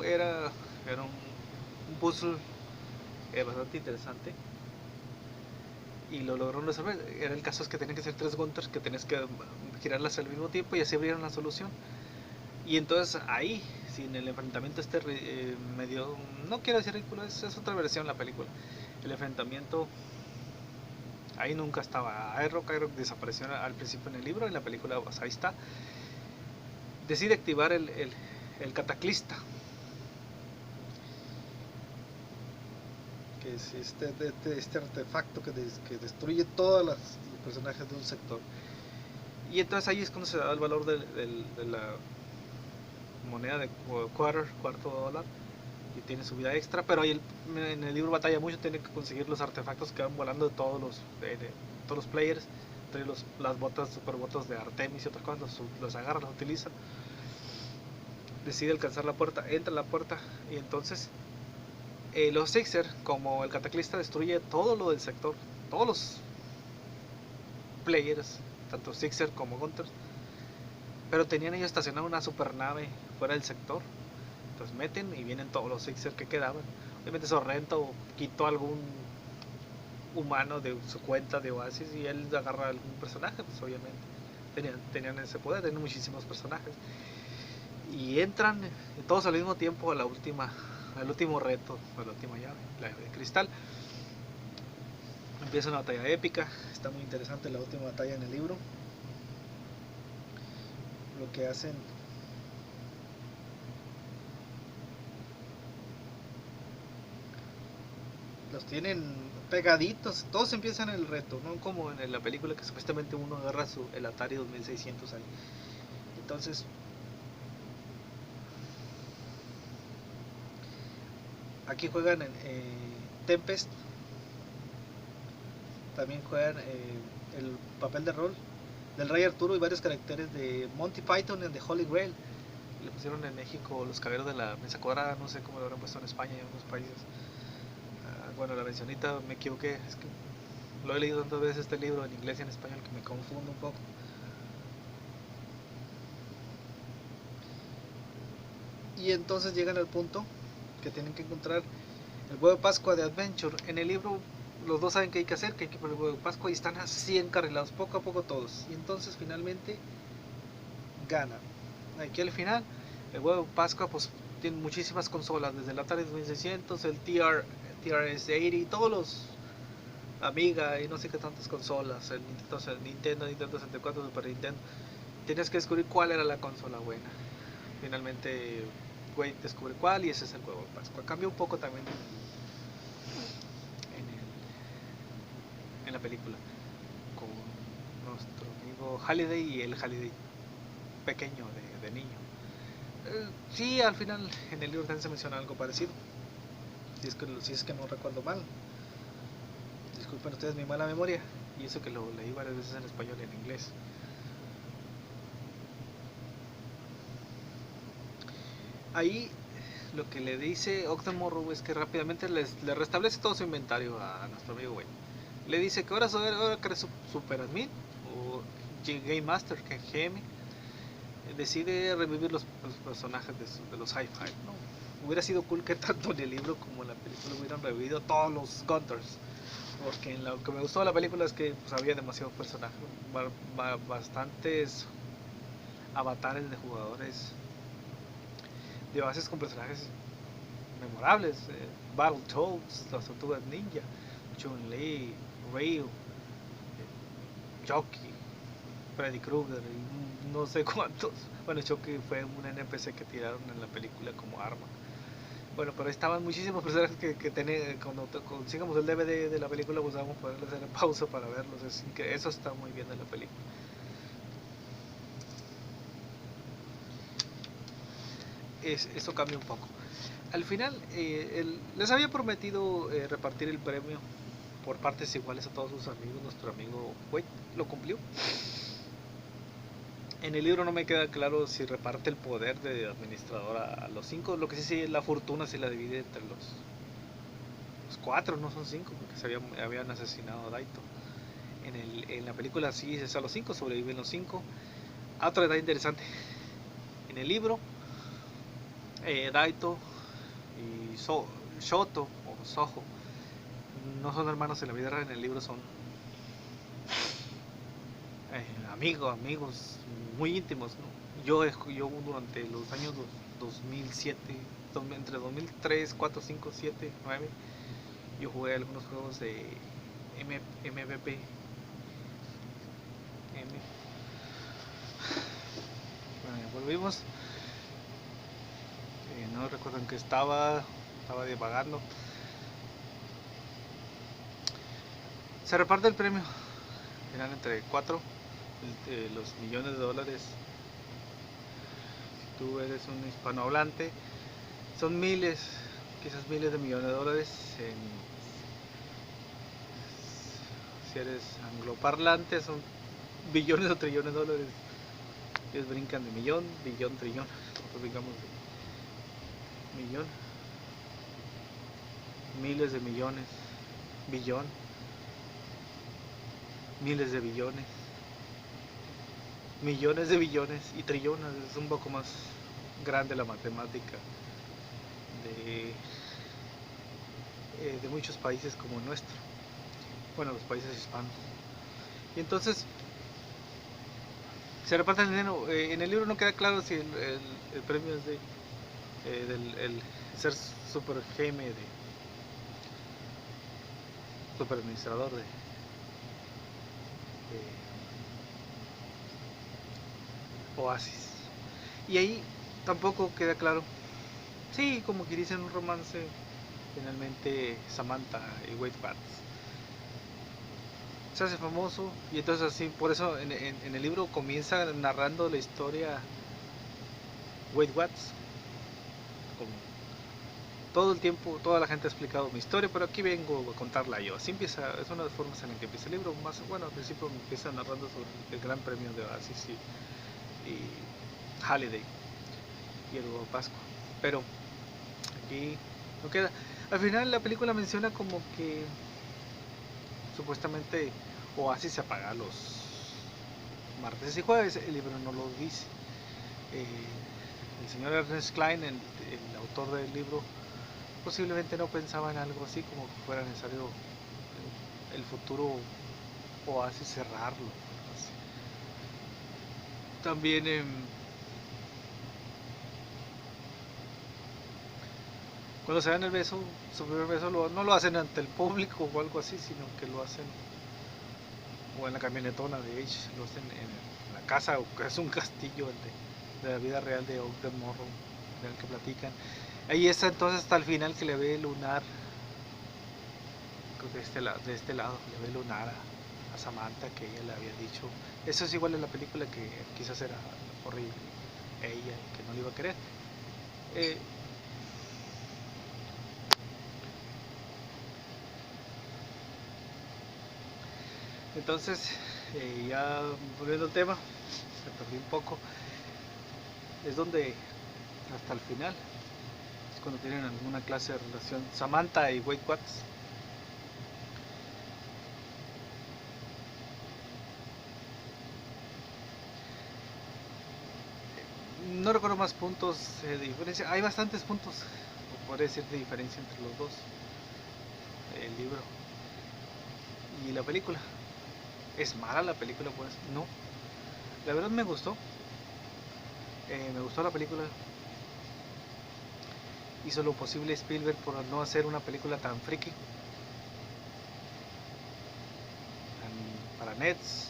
S1: puzzle bastante interesante y lo lograron resolver. Era el caso es que tenían que ser 3 Gunters que tenías que girarlas al mismo tiempo y así abrieron la solución. Y entonces ahí, sin el enfrentamiento medio, no quiero decir ridículo, es otra versión de la película. El enfrentamiento ahí nunca estaba. Iroh desapareció al principio en el libro, en la película pues ahí está. Decide activar el cataclista, que es este artefacto que destruye todos los personajes de un sector. Y entonces ahí es cuando se da el valor de la moneda de cuarto dólar, y tiene su vida extra, pero ahí en el libro batalla mucho, tiene que conseguir los artefactos que van volando de todos los players, entre las botas, super botas de Artemis y otras cosas, los agarra, los utiliza, decide alcanzar la puerta, entra a la puerta y entonces los Sixer, como el cataclista destruye todo lo del sector, todos los players, tanto Sixer como Gunter, pero tenían ellos estacionada una super nave fuera del sector. Entonces meten y vienen todos los Sixers que quedaban. Obviamente Sorrento quitó algún humano de su cuenta de Oasis y él agarra algún personaje, pues obviamente. Tenían ese poder, tenían muchísimos personajes. Y entran todos al mismo tiempo al último reto, a la última llave, la llave de cristal. Empieza una batalla épica, está muy interesante la última batalla en el libro. Lo que hacen los tienen pegaditos, todos empiezan el reto, no como en la película que supuestamente uno agarra el Atari 2600 ahí. Entonces, aquí juegan en Tempest, también juegan el papel de rol del Rey Arturo y varios caracteres de Monty Python y de Holy Grail. Le pusieron en México los caballeros de la mesa cuadrada, no sé cómo lo habrán puesto en España y en otros países. Bueno, la mencionita me equivoqué, es que lo he leído tantas veces este libro en inglés y en español que me confundo un poco. Y entonces llegan al punto que tienen que encontrar el huevo de Pascua de Adventure. En el libro los dos saben qué hay que hacer, que hay que poner el huevo de Pascua y están así encarrilados, poco a poco todos. Y entonces finalmente ganan. Aquí al final, el huevo de Pascua pues tiene muchísimas consolas, desde el Atari 2600, el TRS-80, todos los Amiga y no sé qué tantas consolas, el Nintendo 64, Super Nintendo. Tienes que descubrir cuál era la consola buena. Finalmente, Wade descubre cuál y ese es el huevo de Pascua. Cambió un poco también en la película con nuestro amigo Halliday y el Halliday pequeño de niño. Sí, al final en el libro también se menciona algo parecido, si es que no recuerdo mal. Disculpen ustedes mi mala memoria, y eso que lo leí varias veces en español y en inglés. Ahí lo que le dice Octomorrow es que rápidamente le restablece todo su inventario a nuestro amigo Wayne. Le dice que ahora que eres Super Admin o Game Master, que GM, decide revivir los personajes de los Hi-Fi. ¿No? Hubiera sido cool que tanto en el libro como en la película hubieran revivido todos los Gunters, porque lo que me gustó de la película es que pues, había demasiados personajes, bastantes avatares de jugadores de bases con personajes memorables, Battletoads, las tortugas ninja, Chun-Li, Ryu, Chucky, Freddy Krueger y no sé cuántos. Bueno, Chucky fue un NPC que tiraron en la película como arma. Bueno, pero estaban muchísimos personajes que cuando consigamos el DVD de la película pues vamos a poderle hacer pausa para verlos. Eso está muy bien en la película. Eso cambia un poco. Al final les había prometido repartir el premio por partes iguales a todos sus amigos. Nuestro amigo Wade lo cumplió. En el libro no me queda claro si reparte el poder de administrador a los 5. Lo que sí, la fortuna se la divide entre los 4, no son 5, porque habían asesinado a Daito. En la película sí es a los 5, sobreviven los 5. Otro detalle interesante, en el libro, Daito y Shoto o Soho no son hermanos en la vida real, en el libro son amigos muy íntimos, ¿no? Yo durante los años 2007, entre 2003, 4, 5, 7, 9, yo jugué algunos juegos de MVP. Bueno, ya volvimos. No recuerdo en qué estaba divagando. Se reparte el premio final entre 4, los millones de dólares. Si tú eres un hispanohablante, son miles, quizás miles de millones de dólares. Si eres angloparlante, son billones o trillones de dólares. Ellos brincan de millón, billón, trillón. Nosotros brincamos de millón, miles de millones, billón, miles de billones, millones de billones y trillones. Es un poco más grande la matemática de muchos países como el nuestro, bueno, los países hispanos. Y entonces se reparte el dinero. En el libro no queda claro si el premio es del el ser super geme, de super administrador de Oasis. Y ahí tampoco queda claro. Sí, como que dicen un romance, finalmente Samantha y Wade Watts se hace famoso, y entonces así, por eso en el libro comienza narrando la historia Wade Watts, como todo el tiempo, toda la gente ha explicado mi historia, pero aquí vengo a contarla yo. Así empieza, es una de las formas en la que empieza el libro. Más, bueno, al principio empieza narrando sobre el gran premio de Oasis y Halliday y el huevo de Pascua. Pero aquí no queda. Al final la película menciona como que supuestamente Oasis se apaga los martes y jueves. El libro no lo dice. El señor Ernest Cline, el autor del libro, posiblemente no pensaba en algo así, como que fuera necesario el futuro Oasis cerrarlo. Así. También cuando se dan el beso, su primer beso no lo hacen ante el público o algo así, sino que lo hacen o en la camionetona de Edge, lo hacen en la casa, o que es un castillo de la vida real de Ogden Morrow, del que platican. Ahí está entonces hasta el final que le ve lunar, de este lado, le ve lunar a Samantha, que ella le había dicho. Eso es igual en la película, que quizás era horrible ella, que no le iba a querer. Entonces, ya volviendo al tema, me perdí un poco. Es donde hasta el final es cuando tienen alguna clase de relación Samantha y Wade Watts. No recuerdo más puntos de diferencia. Hay bastantes puntos, podría decir, de diferencia entre los dos, el libro y la película. ¿Es mala la película? Pues no, la verdad me gustó. Me gustó la película. Hizo lo posible Spielberg por no hacer una película tan friki, para nets.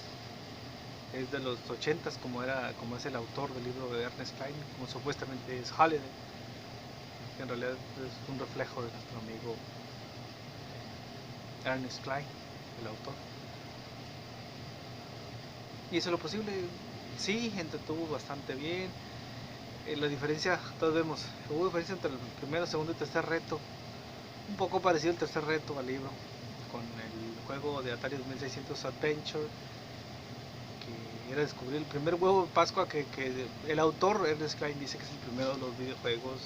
S1: Es de los 80s, como es el autor del libro de Ernest Cline, como supuestamente es Halliday, que en realidad es un reflejo de nuestro amigo Ernest Cline, el autor. Y hizo lo posible. Sí, entretuvo bastante bien. La diferencia, todos vemos, hubo diferencia entre el primero, segundo y tercer reto, un poco parecido al tercer reto al libro, con el juego de Atari 2600 Adventure, que era descubrir el primer huevo de Pascua, que el autor Ernest Cline dice que es el primero de los videojuegos,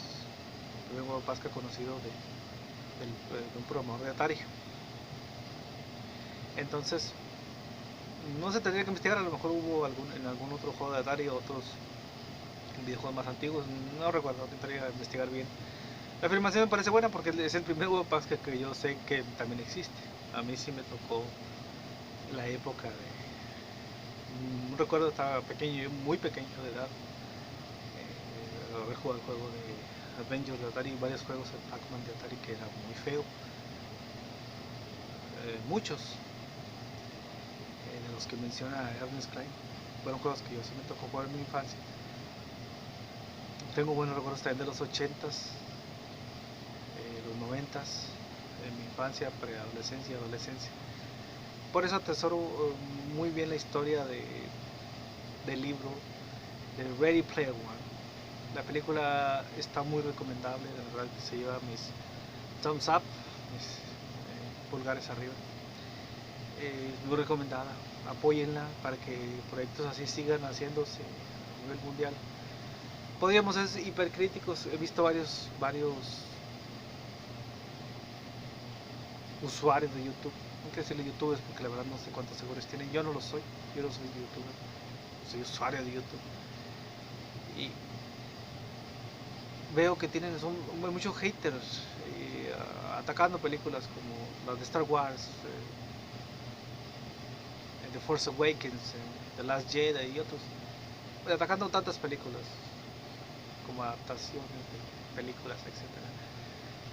S1: el primer huevo de Pascua conocido de un programador de Atari. Entonces, No se tendría que investigar, a lo mejor hubo en algún otro juego de Atari o otros videojuegos más antiguos, no recuerdo, tendría que investigar bien. La afirmación me parece buena porque es el primer Game Pass que yo sé que también existe. A mí sí me tocó la época de... No recuerdo, estaba pequeño, yo muy pequeño de edad. Haber jugado el juego de Avengers de Atari, varios juegos de Pac-Man de Atari que era muy feo. Muchos de los que menciona Ernest Klein fueron juegos que yo sí me tocó jugar en mi infancia. Tengo buenos recuerdos también de los 80s, los 90s, en mi infancia, preadolescencia y adolescencia. Por eso atesoro muy bien la historia del libro de Ready Player One. La película está muy recomendable, de verdad que se lleva mis thumbs up, mis pulgares arriba. Muy recomendada, apóyenla para que proyectos así sigan haciéndose a nivel mundial. Podríamos ser hipercríticos, he visto varios usuarios de YouTube, no quiero decirle youtubers porque la verdad no sé cuántos seguidores tienen, yo no lo soy, yo no soy youtuber, soy usuario de YouTube y veo que tienen muchos haters atacando películas como las de Star Wars, The Force Awakens, The Last Jedi y otros, atacando tantas películas como adaptaciones de películas, etcétera.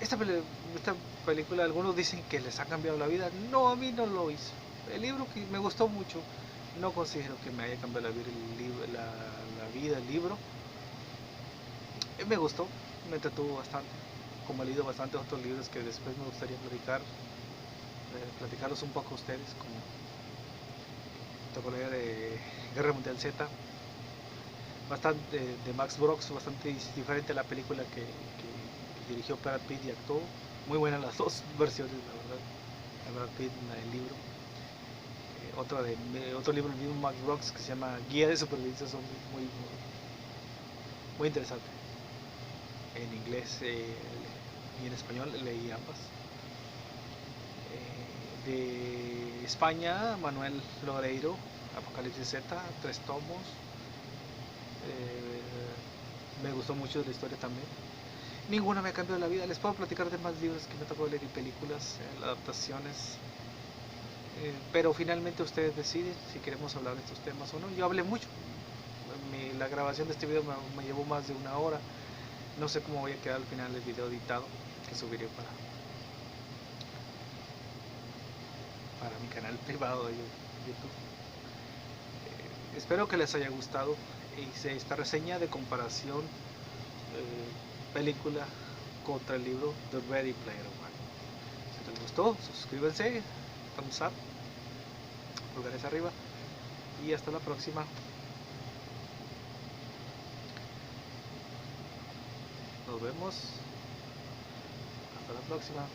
S1: Esta película, algunos dicen que les ha cambiado la vida. No, a mí no lo hizo. El libro que me gustó mucho, no considero que me haya cambiado la vida el libro. Me gustó, me entretuvo bastante. Como he leído bastantes otros libros que después me gustaría platicarlos un poco a ustedes, como tocó leer Guerra Mundial Z, bastante de Max Brooks, bastante diferente a la película que dirigió Brad Pitt y actuó. Muy buenas las dos versiones, la verdad. Brad Pitt en el libro. Otro libro del mismo Max Brooks que se llama Guía de Supervivencia Zombie, muy interesante. En inglés y en español leí ambas. De España, Manuel Loreiro, Apocalipsis Z, 3 tomos. Me gustó mucho la historia también. Ninguna me ha cambiado la vida. Les puedo platicar de más libros que me tocó leer y películas, adaptaciones. Pero finalmente ustedes deciden si queremos hablar de estos temas o no. Yo hablé mucho. La grabación de este video me llevó más de 1 hora. No sé cómo voy a quedar al final del video editado que subiré para mi canal privado de YouTube. Espero que les haya gustado esta reseña de comparación película contra el libro The Ready Player One. Si les gustó, suscríbanse, thumbs up, pulgares arriba y hasta la próxima. Nos vemos. Hasta la próxima.